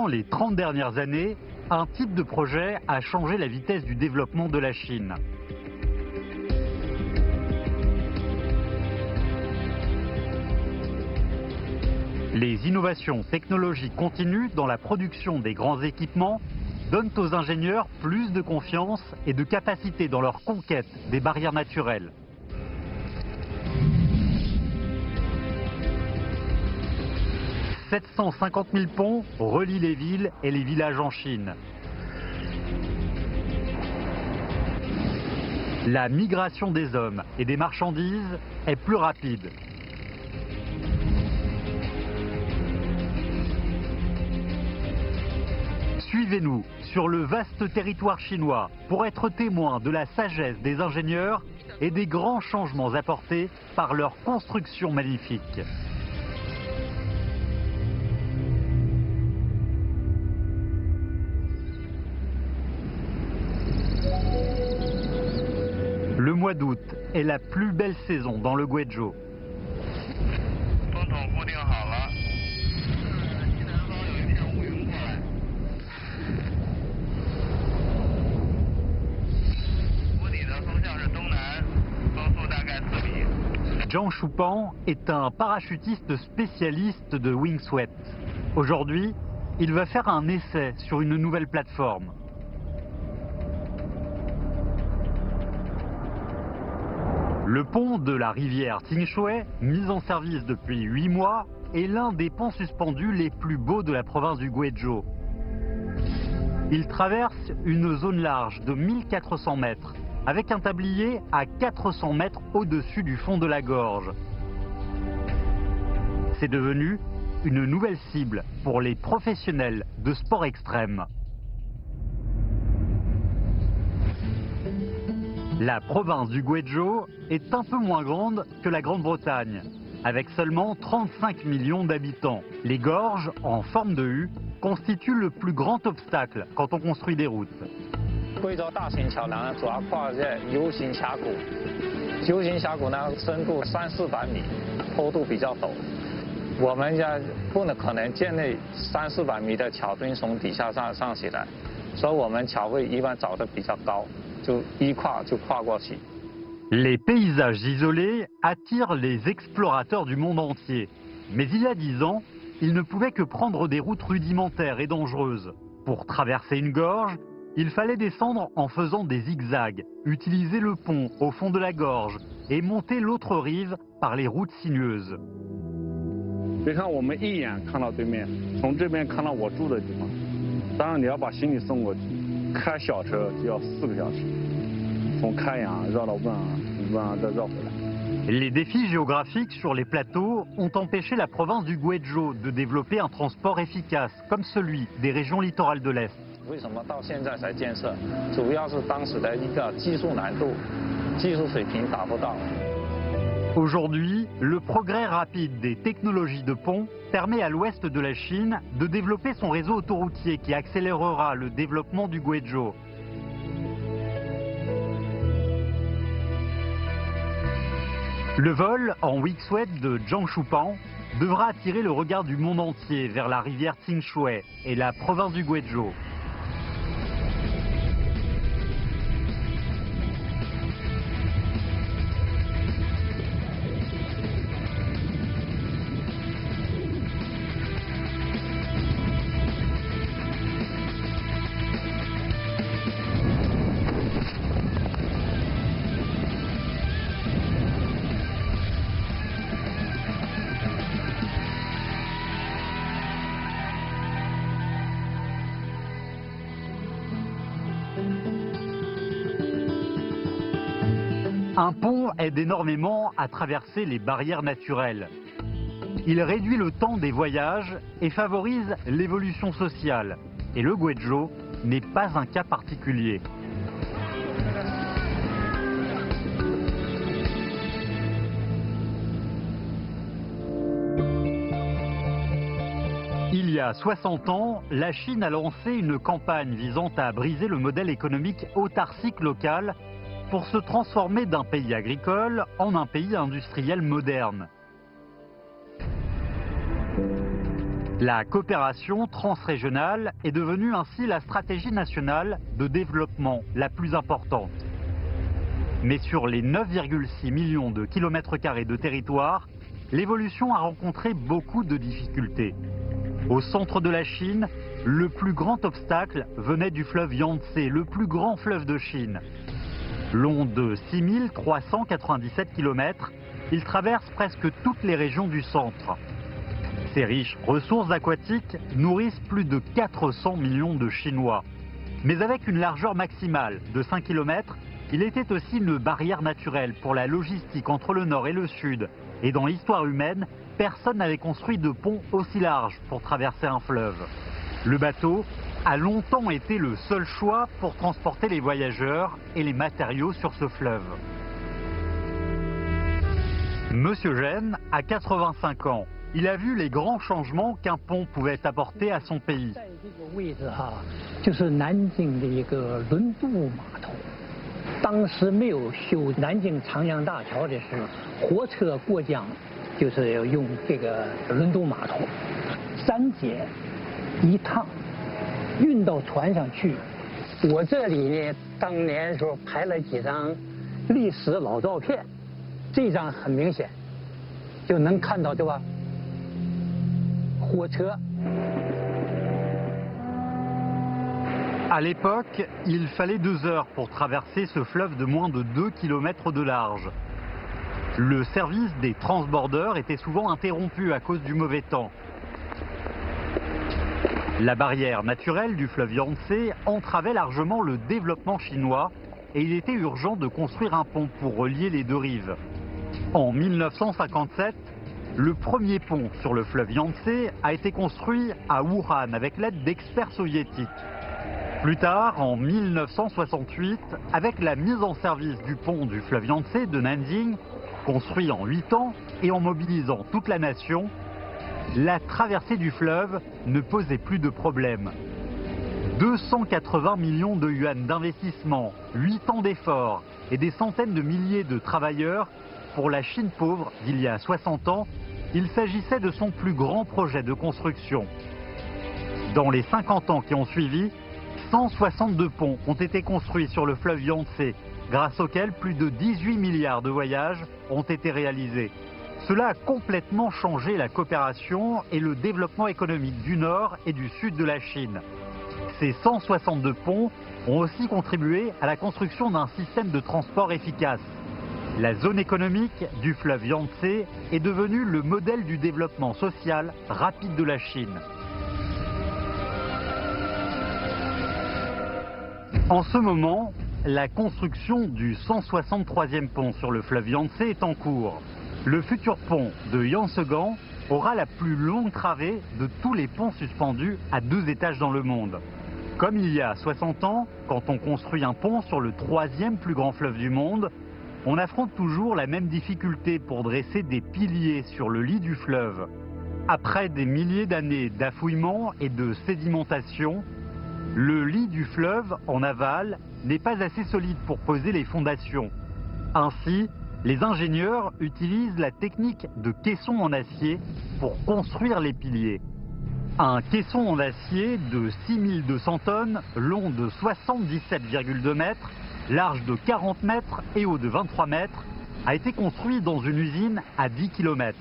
Pendant les 30 dernières années, un type de projet a changé la vitesse du développement de la Chine. Les innovations technologiques continues dans la production des grands équipements donnent aux ingénieurs plus de confiance et de capacité dans leur conquête des barrières naturelles. « 750 000 ponts relient les villes et les villages en Chine. La migration des hommes et des marchandises est plus rapide. Suivez-nous sur le vaste territoire chinois pour être témoin de la sagesse des ingénieurs et des grands changements apportés par leur construction magnifique. Le mois d'août est la plus belle saison dans le Guizhou. Zhang Shupan est un parachutiste spécialiste de wingsuit. Aujourd'hui, il va faire un essai sur une nouvelle plateforme. Le pont de la rivière Tingshui, mis en service depuis 8 mois, est l'un des ponts suspendus les plus beaux de la province du Guizhou. Il traverse une zone large de 1400 mètres, avec un tablier à 400 mètres au-dessus du fond de la gorge. C'est devenu une nouvelle cible pour les professionnels de sport extrême. La province du Guizhou est un peu moins grande que la Grande-Bretagne, avec seulement 35 millions d'habitants. Les gorges, en forme de U, constituent le plus grand obstacle quand on construit des routes. 贵州大型桥梁主要跨在 U 型峡谷 ，U 型峡谷呢深度300-400米，坡度比较陡。我们家不可能建立300-400米的桥墩从底下上起来，所以我们桥会一般找的比较高，就一跨就跨过去。 Les paysages isolés attirent les explorateurs du monde entier. Mais il y a 10 ans, ils ne pouvaient que prendre des routes rudimentaires et dangereuses. Pour traverser une gorge, il fallait descendre en faisant des zigzags, utiliser le pont au fond de la gorge et monter l'autre rive par les routes sinueuses. 别看我们一眼看到对面，从这边看到我住的地方。当然你要把行李送过去，开小车就要4个小时，从开阳绕到汶安再绕回来。 Les défis géographiques sur les plateaux ont empêché la province du Guizhou de développer un transport efficace comme celui des régions littorales de l'Est. 为什么到现在才建设？主要是当时的一个技术难度、技术水平达不到。 Aujourd'hui, le progrès rapide des technologies de pont permet à l'ouest de la Chine de développer son réseau autoroutier qui accélérera le développement du Guizhou. Le vol en wingsuit de Zhang Shupan devra attirer le regard du monde entier vers la rivière Tingshui et la province du Guizhou. Un pont aide énormément à traverser les barrières naturelles. Il réduit le temps des voyages et favorise l'évolution sociale. Et le Guizhou n'est pas un cas particulier. Il y a 60 ans, la Chine a lancé une campagne visant à briser le modèle économique autarcique local pour se transformer d'un pays agricole en un pays industriel moderne. La coopération transrégionale est devenue ainsi la stratégie nationale de développement la plus importante. Mais sur les 9,6 millions de kilomètres carrés de territoire, l'évolution a rencontré beaucoup de difficultés. Au centre de la Chine, le plus grand obstacle venait du fleuve Yangtze, le plus grand fleuve de Chine. Long de 6397 km, il traverse presque toutes les régions du centre. Ces riches ressources aquatiques nourrissent plus de 400 millions de Chinois. Mais avec une largeur maximale de 5 km, il était aussi une barrière naturelle pour la logistique entre le nord et le sud. Et dans l'histoire humaine, personne n'avait construit de pont aussi large pour traverser un fleuve. Le bateau a longtemps été le seul choix pour transporter les voyageurs et les matériaux sur ce fleuve. Monsieur Gene a 85 ans. Il a vu les grands changements qu'un pont pouvait apporter à son pays. À l'époque, il fallait 2 heures pour traverser ce fleuve de moins de 2 km de large. Le service des transbordeurs était souvent interrompu à cause du mauvais temps. La barrière naturelle du fleuve Yangtze entravait largement le développement chinois et il était urgent de construire un pont pour relier les deux rives. En 1957, le premier pont sur le fleuve Yangtze a été construit à Wuhan avec l'aide d'experts soviétiques. Plus tard, en 1968, avec la mise en service du pont du fleuve Yangtze de Nanjing, construit en 8 ans et en mobilisant toute la nation, la traversée du fleuve ne posait plus de problème. 280 millions de yuan d'investissement, 8 ans d'efforts et des centaines de milliers de travailleurs pour la Chine pauvre d'il y a 60 ans, il s'agissait de son plus grand projet de construction. Dans les 50 ans qui ont suivi, 162 ponts ont été construits sur le fleuve Yangtze, grâce auxquels plus de 18 milliards de voyages ont été réalisés. Cela a complètement changé la coopération et le développement économique du nord et du sud de la Chine. Ces 162 ponts ont aussi contribué à la construction d'un système de transport efficace. La zone économique du fleuve Yangtze est devenue le modèle du développement social rapide de la Chine. En ce moment, la construction du 163e pont sur le fleuve Yangtze est en cours. Le futur pont de Yangtze-Gang aura la plus longue travée de tous les ponts suspendus à 2 étages dans le monde. Comme il y a 60 ans, quand on construit un pont sur le 3e plus grand fleuve du monde, on affronte toujours la même difficulté pour dresser des piliers sur le lit du fleuve. Après des milliers d'années d'affouillement et de sédimentation, le lit du fleuve en aval n'est pas assez solide pour poser les fondations. Ainsi, les ingénieurs utilisent la technique de caisson en acier pour construire les piliers. Un caisson en acier de 6200 tonnes, long de 77,2 mètres, large de 40 mètres et haut de 23 mètres, a été construit dans une usine à 10 km.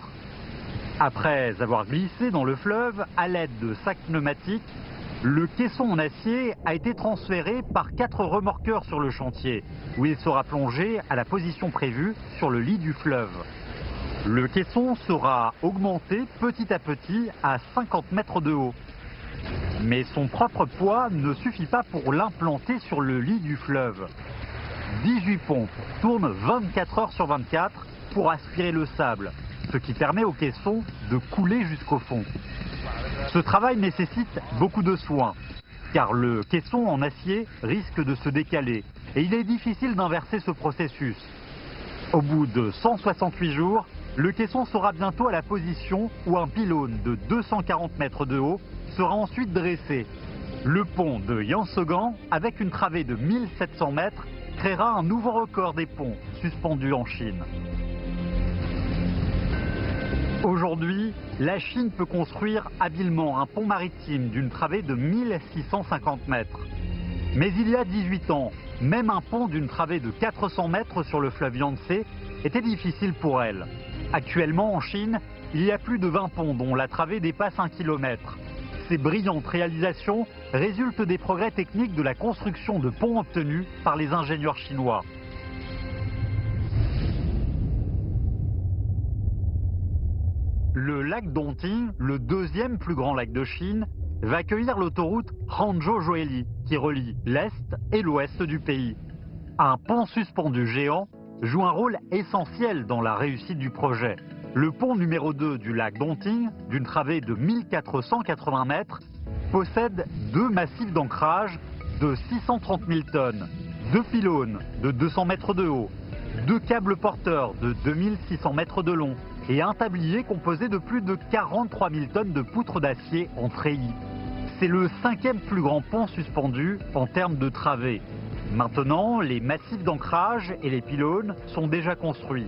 Après avoir glissé dans le fleuve à l'aide de sacs pneumatiques, le caisson en acier a été transféré par 4 remorqueurs sur le chantier, où il sera plongé à la position prévue sur le lit du fleuve. Le caisson sera augmenté petit à petit à 50 mètres de haut. Mais son propre poids ne suffit pas pour l'implanter sur le lit du fleuve. 18 pompes tournent 24 heures sur 24 pour aspirer le sable, ce qui permet au caisson de couler jusqu'au fond. Ce travail nécessite beaucoup de soins, car le caisson en acier risque de se décaler et il est difficile d'inverser ce processus. Au bout de 168 jours, le caisson sera bientôt à la position où un pylône de 240 mètres de haut sera ensuite dressé. Le pont de Yangtze-Gang, avec une travée de 1700 mètres, créera un nouveau record des ponts suspendus en Chine. Aujourd'hui, la Chine peut construire habilement un pont maritime d'une travée de 1650 mètres. Mais il y a 18 ans, même un pont d'une travée de 400 mètres sur le fleuve Yangtze était difficile pour elle. Actuellement en Chine, il y a plus de 20 ponts dont la travée dépasse 1 km. Ces brillantes réalisations résultent des progrès techniques de la construction de ponts obtenus par les ingénieurs chinois. Le lac Dongting, le deuxième plus grand lac de Chine, va accueillir l'autoroute Hangzhou-Zhuili qui relie l'est et l'ouest du pays. Un pont suspendu géant joue un rôle essentiel dans la réussite du projet. Le pont numéro 2 du lac Dongting, d'une travée de 1480 mètres, possède deux massifs d'ancrage de 630 000 tonnes, deux pylônes de 200 mètres de haut, deux câbles porteurs de 2600 mètres de long et un tablier composé de plus de 43 000 tonnes de poutres d'acier en treillis. C'est le cinquième plus grand pont suspendu en termes de travée. Maintenant, les massifs d'ancrage et les pylônes sont déjà construits.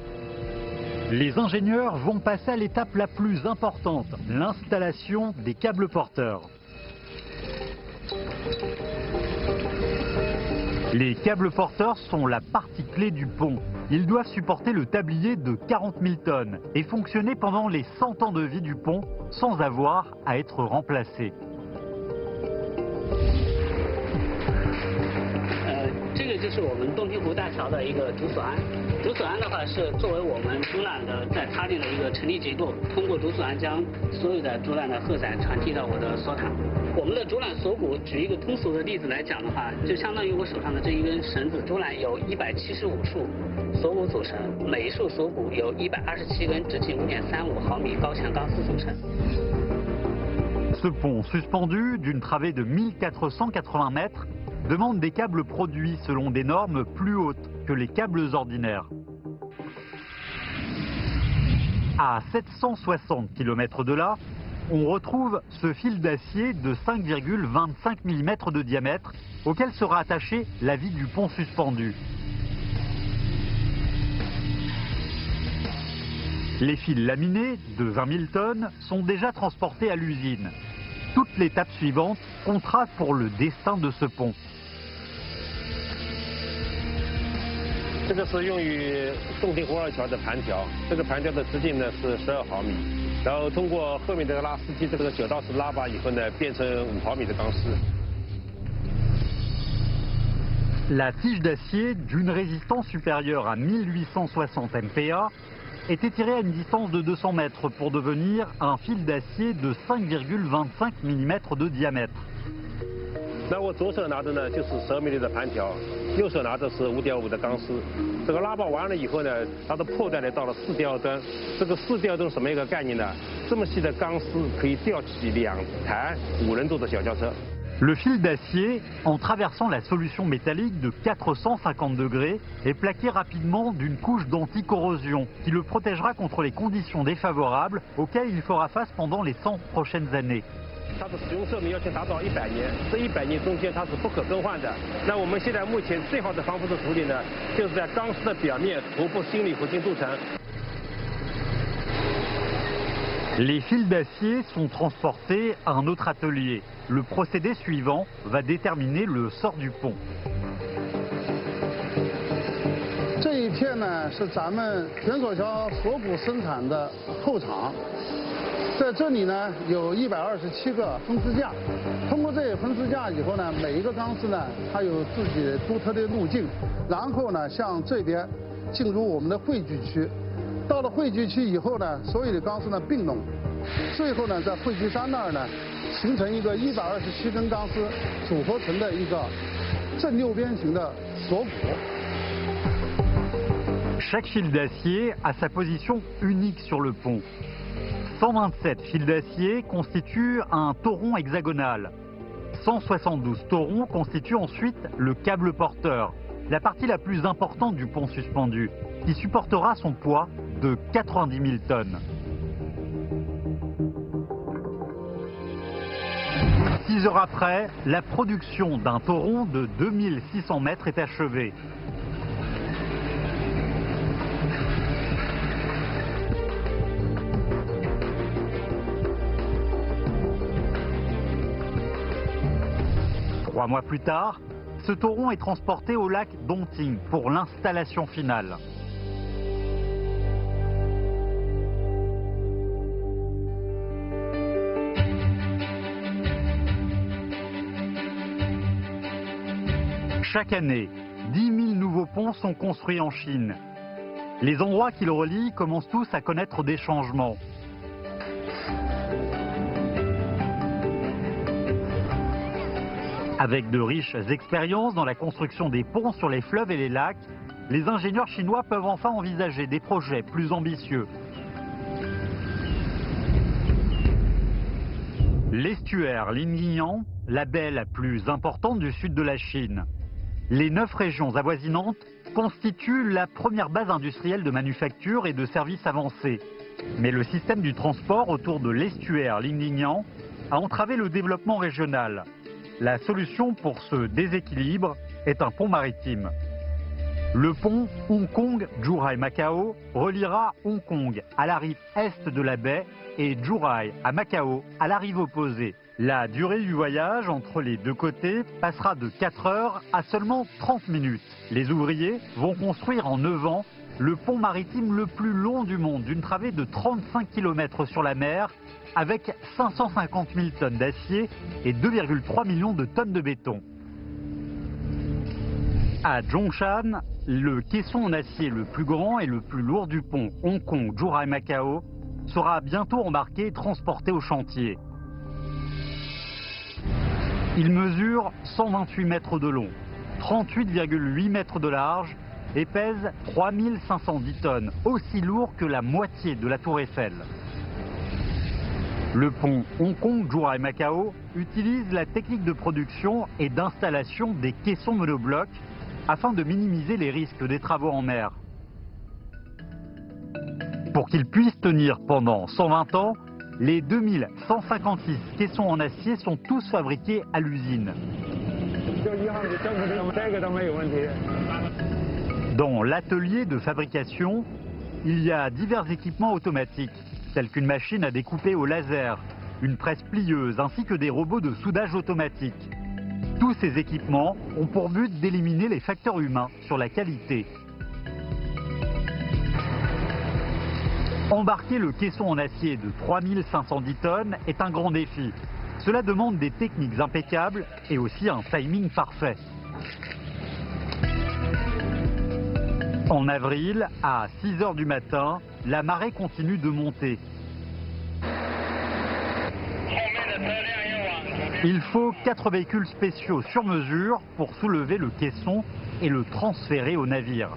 Les ingénieurs vont passer à l'étape la plus importante, l'installation des câbles porteurs. Les câbles porteurs sont la partie clé du pont. Ils doivent supporter le tablier de 40 000 tonnes et fonctionner pendant les 100 ans de vie du pont sans avoir à être remplacés. 这个就是我们洞庭湖大桥的一个主锁岸。主锁岸的话是作为我们竹缆的在塌定的一个成立结构，通过主锁岸将所有的竹缆的荷载传递到我的锁塔。我们的竹缆锁骨，举一个通俗的例子来讲的话，就相当于我手上的这一根绳子。竹缆有175束锁骨组成，每一束锁骨由127根直径5.35毫米高强钢丝组成。 Ce pont suspendu d'une travée de 1480 mètres demande des câbles produits selon des normes plus hautes que les câbles ordinaires. À 760 km de là, on retrouve ce fil d'acier de 5,25 mm de diamètre auquel sera attachée la vitre du pont suspendu. Les fils laminés de 20 000 tonnes sont déjà transportés à l'usine. Toute l'étape suivante comptera pour le destin de ce pont. 这个是用于洞庭湖二桥的盘条，这个盘条的直径呢是12毫米，然后通过后面这个拉丝机这个9道式拉拔以后呢，变成5毫米的钢丝。 La tige d'acier d'une résistance supérieure à 1860 MPa était tirée à une distance de 200 mètres pour devenir un fil d'acier de 5,25 mm de diamètre. 那我左手拿的呢就是12米的盘条，右手拿的是5.5的钢丝。这个拉拔完了以后呢，它的破带呢到了4第2端。这个4第2端什么一个概念呢？这么细的钢丝可以吊起2台5人座的小轿车。 Le fil d'acier, en traversant la solution métallique de 450 degrés, est plaqué rapidement d'une couche d'anti-corrosion qui le protégera contre les conditions défavorables auxquelles il fera face pendant les 100 prochaines années. 它的使用寿命要求达到100年，这100年中间它是不可更换的。那我们现在目前最好的防腐的处理呢，就是在钢丝的表面涂布锌铝合金镀层。 Les fils d'acier sont transportés à un autre atelier. Le procédé suivant va déterminer le sort du pont. 这一片呢是咱们悬索桥锁骨生产的后厂，在这里呢有127个分支架。通过这些分支架以后呢，每一个钢丝呢它有自己独特的路径，然后呢向这边进入我们的汇聚区。 到了汇聚区以后呢，所有的钢丝呢并拢，最后呢在汇聚山那儿呢，形成一个127根钢丝组合成的一个正六边形的锁骨。 Chaque fil d'acier a sa position unique sur le pont. 127 fils d'acier constituent un toron hexagonal. 172 torons constituent ensuite le câble porteur, la partie la plus importante du pont suspendu, qui supportera son poids de 90 000 tonnes. 6 heures après, la production d'un toron de 2600 mètres est achevée. 3 mois plus tard, ce tauron est transporté au lac Dongting pour l'installation finale. Chaque année, 10 000 nouveaux ponts sont construits en Chine. Les endroits qui le relient commencent tous à connaître des changements. Avec de riches expériences dans la construction des ponts sur les fleuves et les lacs, les ingénieurs chinois peuvent enfin envisager des projets plus ambitieux. L'estuaire Lingyang, la baie la plus importante du sud de la Chine. Les 9 régions avoisinantes constituent la première base industrielle de manufacture et de services avancés. Mais le système du transport autour de l'estuaire Lingyang a entravé le développement régional. La solution pour ce déséquilibre est un pont maritime. Le pont Hong Kong-Zhuhai-Macao reliera Hong Kong à la rive est de la baie et Zhuhai à Macao à la rive opposée. La durée du voyage entre les deux côtés passera de 4 heures à seulement 30 minutes. Les ouvriers vont construire en 9 ans le pont maritime le plus long du monde, d'une travée de 35 km sur la mer, avec 550 000 tonnes d'acier et 2,3 millions de tonnes de béton. À Zhongshan, le caisson en acier le plus grand et le plus lourd du pont Hong Kong-Zhuhai-Macao sera bientôt embarqué et transporté au chantier. Il mesure 128 mètres de long, 38,8 mètres de large et pèse 3510 tonnes, aussi lourd que la moitié de la Tour Eiffel. Le pont Hong Kong-Zhuhai-Macao utilise la technique de production et d'installation des caissons monoblocs afin de minimiser les risques des travaux en mer. Pour qu'ils puissent tenir pendant 120 ans, les 2156 caissons en acier sont tous fabriqués à l'usine. Dans l'atelier de fabrication, il y a divers équipements automatiques, tels qu'une machine à découper au laser, une presse plieuse ainsi que des robots de soudage automatique. Tous ces équipements ont pour but d'éliminer les facteurs humains sur la qualité. Embarquer le caisson en acier de 3510 tonnes est un grand défi. Cela demande des techniques impeccables et aussi un timing parfait. En avril, à 6 h du matin, la marée continue de monter. Il faut 4 véhicules spéciaux sur mesure pour soulever le caisson et le transférer au navire.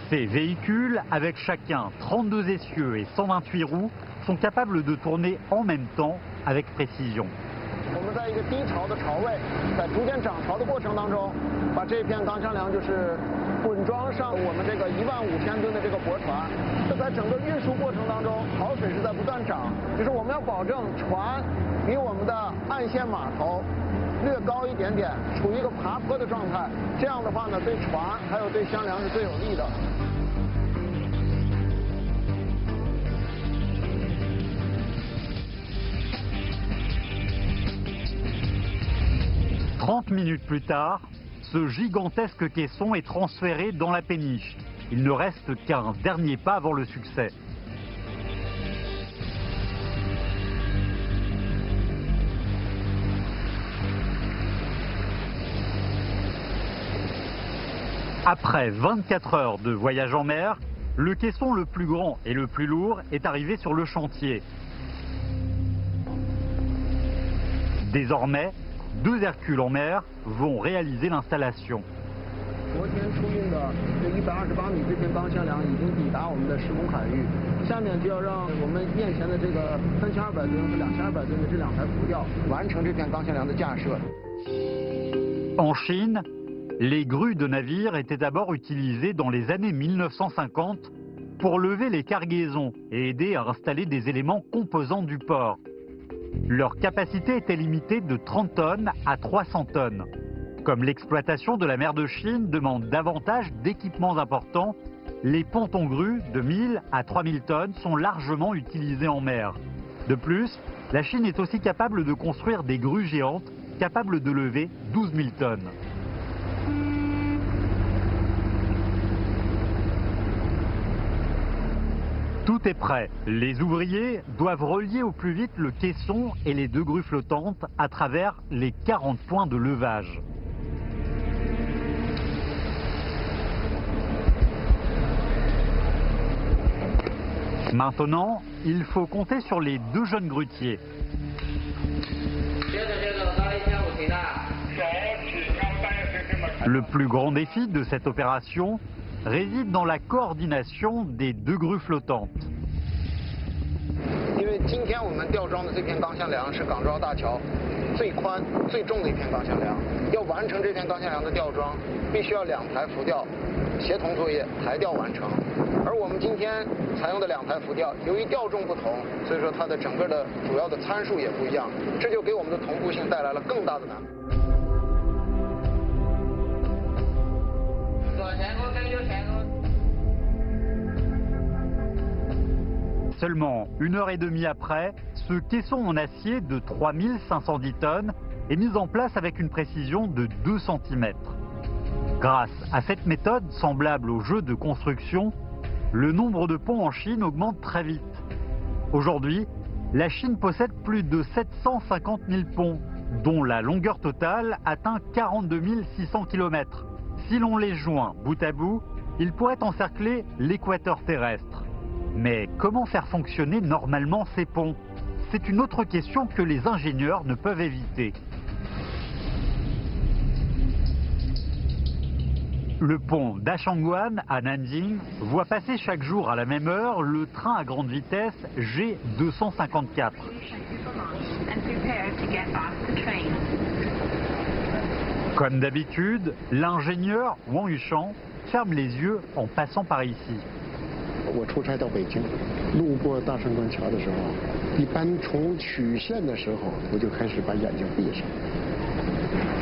Ces véhicules, avec chacun 32 essieux et 128 roues, sont capables de tourner en même temps avec précision. « 30 minutes plus tard, ce gigantesque caisson est transféré dans la péniche. Il ne reste qu'un dernier pas avant le succès. Après 24 heures de voyage en mer, le caisson le plus grand et le plus lourd est arrivé sur le chantier. Désormais, 2 Hercules en mer vont réaliser l'installation. En Chine, les grues de navires étaient d'abord utilisées dans les années 1950 pour lever les cargaisons et aider à installer des éléments composants du port. Leur capacité était limitée de 30 tonnes à 300 tonnes. Comme l'exploitation de la mer de Chine demande davantage d'équipements importants, les pontons grues de 1000 à 3000 tonnes sont largement utilisés en mer. De plus, La Chine est aussi capable de construire des grues géantes capables de lever 12 000 tonnes. Tout est prêt. Les ouvriers doivent relier au plus vite le caisson et les deux grues flottantes à travers les 40 points de levage. Maintenant, il faut compter sur les deux jeunes grutiers. Le plus grand défi de cette opération réside dans la coordination des deux grues flottantes. 因为今天我们吊装的这片钢箱梁是港珠澳大桥最宽最重的一片钢箱梁，要完成这片钢箱梁的吊装，必须要2台浮吊协同作业抬吊完成。而我们今天采用的2台浮吊，由于吊重不同，所以说它的整个的主要的参数也不一样，这就给我们的同步性带来了更大的难度。 Seulement 1h30 après, ce caisson en acier de 3510 tonnes est mis en place avec une précision de 2 cm. Grâce à cette méthode semblable au jeu de construction, le nombre de ponts en Chine augmente très vite. Aujourd'hui, la Chine possède plus de 750 000 ponts, dont la longueur totale atteint 42 600 km. Si l'on les joint bout à bout, ils pourraient encercler l'équateur terrestre. Mais comment faire fonctionner normalement ces ponts? C'est une autre question que les ingénieurs ne peuvent éviter. Le pont d'Ashangguan à Nanjing voit passer chaque jour à la même heure le train à grande vitesse G254. Comme d'habitude, l'ingénieur Wang Yushang ferme les yeux en passant par ici. 我出差到北京，路过大胜关桥的时候，一般从曲线的时候，我就开始把眼睛闭上。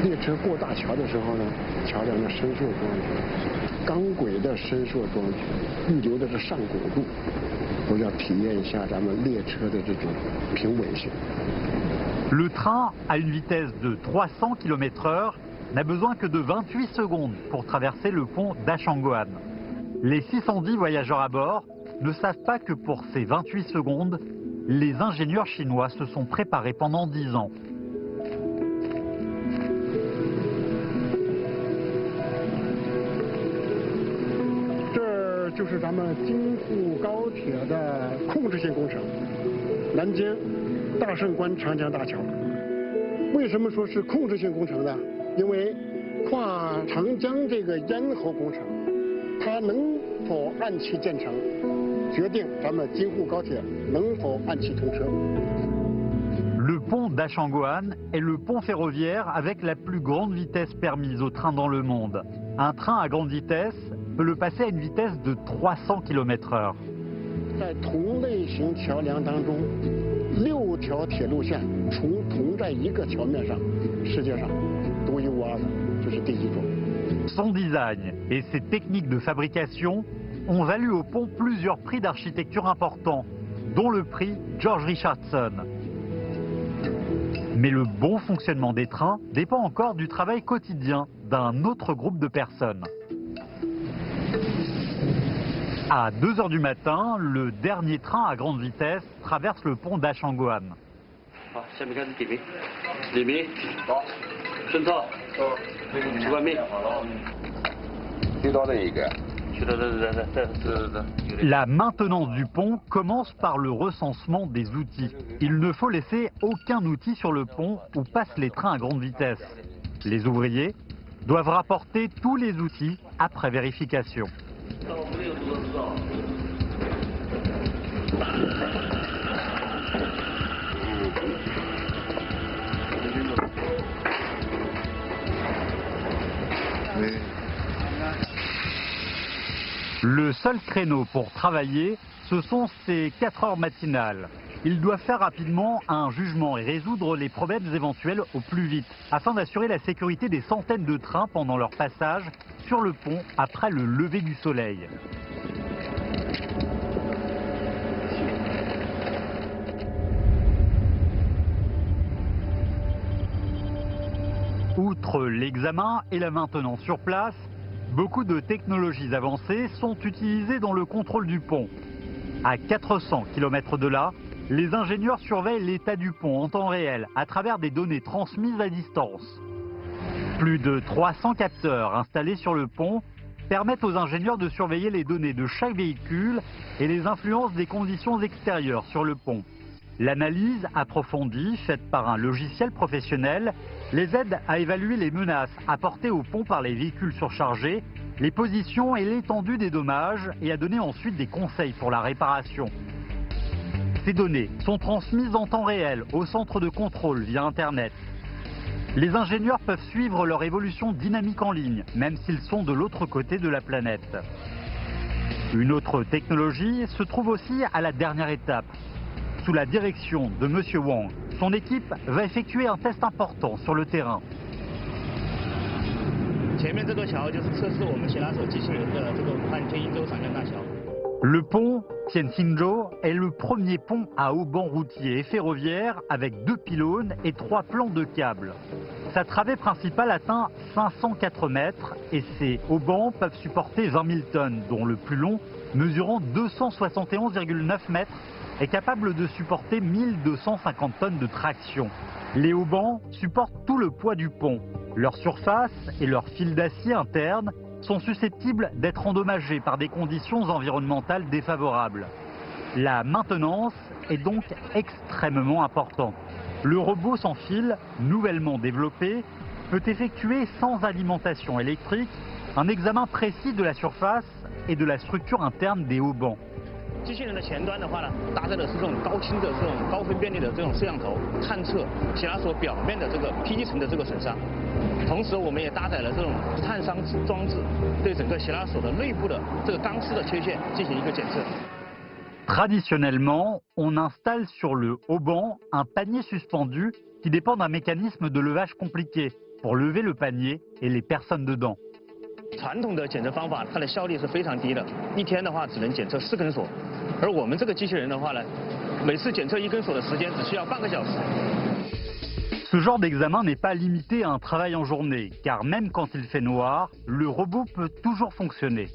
列车过大桥的时候呢，桥梁的伸缩装置、钢轨的伸缩装置，预留的是上轨度，我要体验一下咱们列车的这种平稳性。 Le train, à une vitesse de 300 km/h, n'a besoin que de 28 secondes pour traverser le pont d'Ashangguan. Les 610 voyageurs à bord ne savent pas que pour ces 28 secondes, les ingénieurs chinois se sont préparés pendant 10 ans. Ce 就是咱们京沪高铁的控制性工程，南京大胜关长江大桥。为什么说是控制性工程呢？因为跨长江这个咽喉工程。 它能否按期建成，决定咱们京沪高铁能否按期通车。 Le pont d'Ashangguan est le pont ferroviaire avec la plus grande vitesse permise aux trains dans le monde. Un train à grande vitesse peut le passer à une vitesse de 300 km/h. 在同类型桥梁当中，6条铁路线同在一个桥面上，世界上独一无二的，这是第一种。 Son design et ses techniques de fabrication ont valu au pont plusieurs prix d'architecture importants, dont le prix George Richardson. Mais le bon fonctionnement des trains dépend encore du travail quotidien d'un autre groupe de personnes. À 2 h du matin, le dernier train à grande vitesse traverse le pont d'Ashangguan. 顺透，去外面。遇到这一个。 La maintenance du pont commence par le recensement des outils. Il ne faut laisser aucun outil sur le pont où passent les trains à grande vitesse. Les ouvriers doivent rapporter tous les outils après vérification. Le seul créneau pour travailler, ce sont ces 4 heures matinales. Ils doivent faire rapidement un jugement et résoudre les problèmes éventuels au plus vite, afin d'assurer la sécurité des centaines de trains pendant leur passage sur le pont après le lever du soleil. Outre l'examen et la maintenance sur place, beaucoup de technologies avancées sont utilisées dans le contrôle du pont. À 400 km de là, les ingénieurs surveillent l'état du pont en temps réel à travers des données transmises à distance. Plus de 300 capteurs installés sur le pont permettent aux ingénieurs de surveiller les données de chaque véhicule et les influences des conditions extérieures sur le pont. L'analyse approfondie, faite par un logiciel professionnel, les aide à évaluer les menaces apportées au pont par les véhicules surchargés, les positions et l'étendue des dommages et à donner ensuite des conseils pour la réparation. Ces données sont transmises en temps réel au centre de contrôle via Internet. Les ingénieurs peuvent suivre leur évolution dynamique en ligne, même s'ils sont de l'autre côté de la planète. Une autre technologie se trouve aussi à la dernière étape. Sous la direction de M. Wang, son équipe va effectuer un test important sur le terrain. Le pont Tianxingzhou est le premier pont à haubans routiers et ferroviaires avec 2 pylônes et 3 plans de câbles. Sa travée principale atteint 504 mètres et ses haubans peuvent supporter 20 000 tonnes, dont le plus long, mesurant 271,9 mètres, est capable de supporter 1250 tonnes de traction. Les haubans supportent tout le poids du pont. Leur surface et leurs fils d'acier internes sont susceptibles d'être endommagés par des conditions environnementales défavorables. La maintenance est donc extrêmement importante. Le robot sans fil, nouvellement développé, peut effectuer sans alimentation électrique un examen précis de la surface et de la structure interne des haubans. 机器人的前端的话呢，搭载的是这种高清的这种高分辨率的这种摄像头，探测洗拉锁表面的这个 P 层的这个损伤。同时，我们也搭载了这种探伤装置，对整个洗拉锁的内部的这个钢丝的缺陷进行一个检测。Traditionnellement, on installe sur le haubans un panier suspendu qui dépend d'un mécanisme de levage compliqué pour lever le panier et les personnes dedans. 传统的检测方法，它的效率是非常低的，一天的话只能检测4根锁，而我们这个机器人的话呢，每次检测1根锁的时间只需要半个小时。Ce genre d'examen n'est pas limité à un travail en journée, car même quand il fait noir, le robot peut toujours fonctionner.